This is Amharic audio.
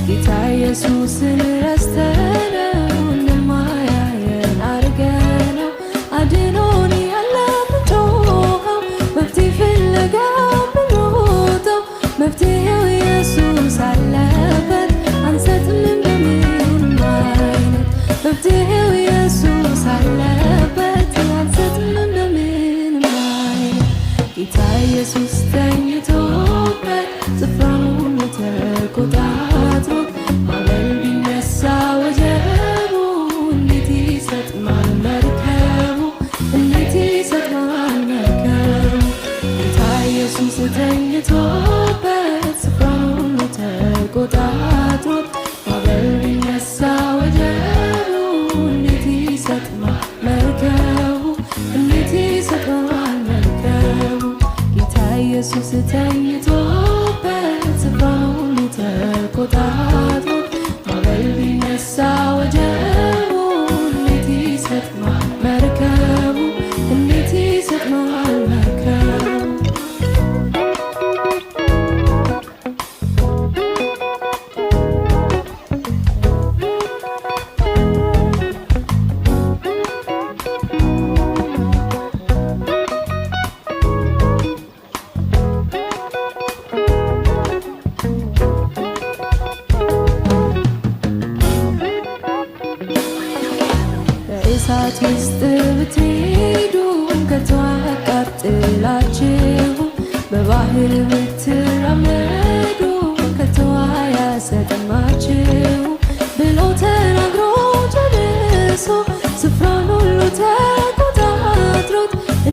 ጌታ ኢየሱስን ረስተነው እንደማያየን አርገነው አድኖን ያለምንጮኸው መፍትሄ ፍለጋ ብንሮጠው መፍትሄው ኢየሱስ አለበት አንሰጥም እንደምንም አይነት መፍትሄው ኢየሱስ አለበት አንሰጥም እንደምንም አይነት ጌታ ኢየሱስ ተኝቶበት ስፍራውን ተቆጣጥሮ ማዕበል ቢነሳ ወጀቡ እንዴት ይሰጥማል መርከቡ እንዴት ይሰጥማል መርከቡ ጌታ ኢየሱስ ተኝቶበት ስፍራውን ተቆጣጥሮ ማዕበል ቢነሳ ወጀቡ እንዴት ይሰጥማል መርከቡ እንዴት ይሰጥማል መርከቡ ጌታ ኢየሱስ ተኝቶበት ስፍራውን ተቆጣጥሮ ማዕበል ቢነሳ ወጀቡ እንዴት ይሰጥማል መርከቡ እንዴት ይሰጥማል መርከቡ እሳት ውስጥ ብትሄዱ ከቶ አያቃጥላችሁ በባህር